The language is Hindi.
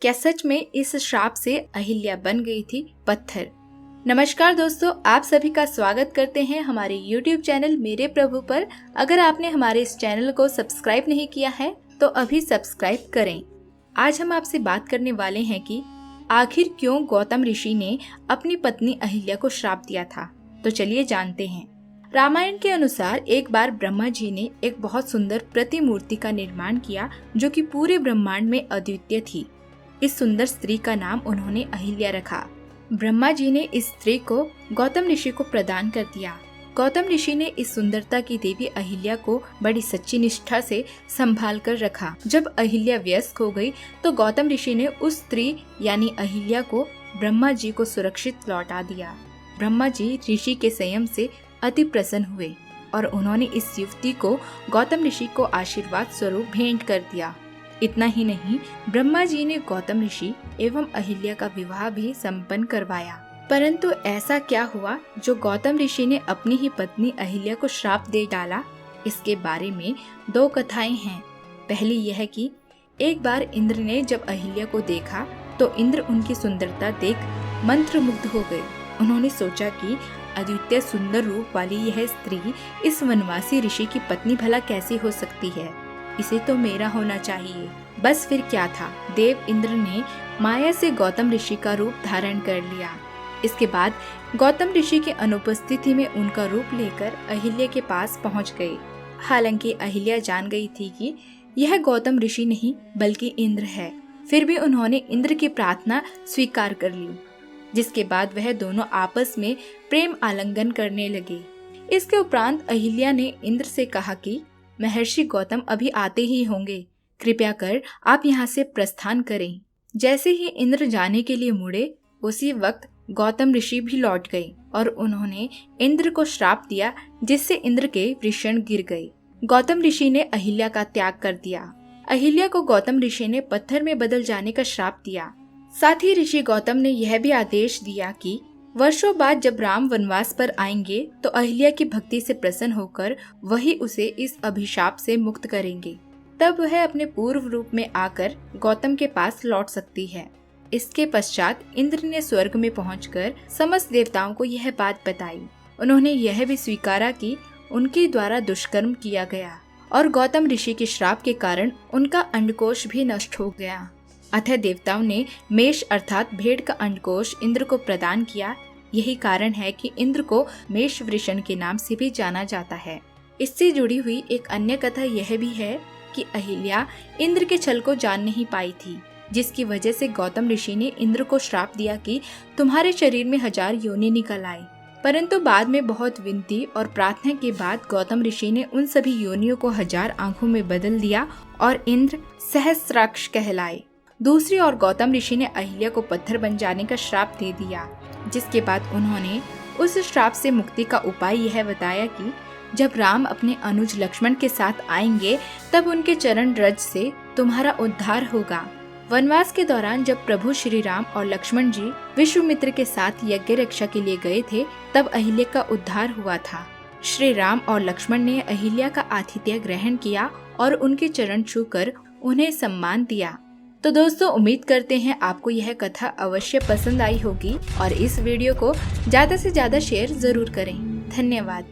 क्या सच में इस श्राप से अहिल्या बन गई थी पत्थर? नमस्कार दोस्तों, आप सभी का स्वागत करते हैं हमारे YouTube चैनल मेरे प्रभु पर। अगर आपने हमारे इस चैनल को सब्सक्राइब नहीं किया है तो अभी सब्सक्राइब करें। आज हम आपसे बात करने वाले हैं कि आखिर क्यों गौतम ऋषि ने अपनी पत्नी अहिल्या को श्राप दिया था। तो चलिए जानते हैं। रामायण के अनुसार एक बार ब्रह्मा जी ने एक बहुत सुंदर प्रतिमूर्ति का निर्माण किया जो कि पूरे ब्रह्मांड में अद्वितीय थी। इस सुंदर स्त्री का नाम उन्होंने अहिल्या रखा। ब्रह्मा जी ने इस स्त्री को गौतम ऋषि को प्रदान कर दिया। गौतम ऋषि ने इस सुंदरता की देवी अहिल्या को बड़ी सच्ची निष्ठा से संभाल कर रखा। जब अहिल्या वयस्क हो गई तो गौतम ऋषि ने उस स्त्री यानी अहिल्या को ब्रह्मा जी को सुरक्षित लौटा दिया। ब्रह्मा जी ऋषि के संयम से अति प्रसन्न हुए और उन्होंने इस युवती को गौतम ऋषि को आशीर्वाद स्वरूप भेंट कर दिया। इतना ही नहीं, ब्रह्मा जी ने गौतम ऋषि एवं अहिल्या का विवाह भी संपन्न करवाया। परंतु ऐसा क्या हुआ जो गौतम ऋषि ने अपनी ही पत्नी अहिल्या को श्राप दे डाला? इसके बारे में दो कथाएं हैं। पहली यह कि एक बार इंद्र ने जब अहिल्या को देखा तो इंद्र उनकी सुंदरता देख मंत्रमुग्ध हो गए। उन्होंने सोचा कि अद्वितीय सुंदर रूप वाली यह स्त्री इस वनवासी ऋषि की पत्नी भला कैसी हो सकती है, इसे तो मेरा होना चाहिए। बस फिर क्या था, देव इंद्र ने माया से गौतम ऋषि का रूप धारण कर लिया। इसके बाद गौतम ऋषि के अनुपस्थिति में उनका रूप लेकर अहिल्या के पास पहुंच गए। हालांकि अहिल्या जान गई थी कि यह गौतम ऋषि नहीं बल्कि इंद्र है, फिर भी उन्होंने इंद्र की प्रार्थना स्वीकार कर ली, जिसके बाद वह दोनों आपस में प्रेम आलिंगन करने लगे। इसके उपरांत अहिल्या ने इंद्र से कहा कि महर्षि गौतम अभी आते ही होंगे, कृपया कर आप यहाँ से प्रस्थान करें। जैसे ही इंद्र जाने के लिए मुड़े, उसी वक्त गौतम ऋषि भी लौट गए और उन्होंने इंद्र को श्राप दिया, जिससे इंद्र के वृषण गिर गए। गौतम ऋषि ने अहिल्या का त्याग कर दिया। अहिल्या को गौतम ऋषि ने पत्थर में बदल जाने का श्राप दिया। साथ ही ऋषि गौतम ने यह भी आदेश दिया कि वर्षों बाद जब राम वनवास पर आएंगे तो अहिल्या की भक्ति से प्रसन्न होकर वही उसे इस अभिशाप से मुक्त करेंगे। तब वह अपने पूर्व रूप में आकर गौतम के पास लौट सकती है। इसके पश्चात इंद्र ने स्वर्ग में पहुंचकर समस्त देवताओं को यह बात बताई। उन्होंने यह भी स्वीकारा कि उनके द्वारा दुष्कर्म किया गया और गौतम ऋषि के श्राप के कारण उनका अंडकोश भी नष्ट हो गया। अतः देवताओं ने मेष अर्थात भेड़ का अंडकोश इंद्र को प्रदान किया। यही कारण है कि इंद्र को मेष वृषण के नाम से भी जाना जाता है। इससे जुड़ी हुई एक अन्य कथा यह भी है कि अहिल्या इंद्र के छल को जान नहीं पाई थी, जिसकी वजह से गौतम ऋषि ने इंद्र को श्राप दिया कि तुम्हारे शरीर में 1000 योनि निकल आए। परंतु बाद में बहुत विनती और प्रार्थना के बाद गौतम ऋषि ने उन सभी योनियों को 1000 आंखों में बदल दिया और इंद्र सहस्राक्ष कहलाए। दूसरी ओर गौतम ऋषि ने अहिल्या को पत्थर बन जाने का श्राप दे दिया, जिसके बाद उन्होंने उस श्राप से मुक्ति का उपाय यह बताया कि जब राम अपने अनुज लक्ष्मण के साथ आएंगे तब उनके चरण रज से तुम्हारा उद्धार होगा। वनवास के दौरान जब प्रभु श्री राम और लक्ष्मण जी विश्वामित्र के साथ यज्ञ रक्षा के लिए गए थे तब अहिल्या का उद्धार हुआ था। श्री राम और लक्ष्मण ने अहिल्या का आतिथ्य ग्रहण किया और उनके चरण छूकर उन्हें सम्मान दिया। तो दोस्तों, उम्मीद करते हैं आपको यह कथा अवश्य पसंद आई होगी और इस वीडियो को ज्यादा से ज्यादा शेयर जरूर करें। धन्यवाद।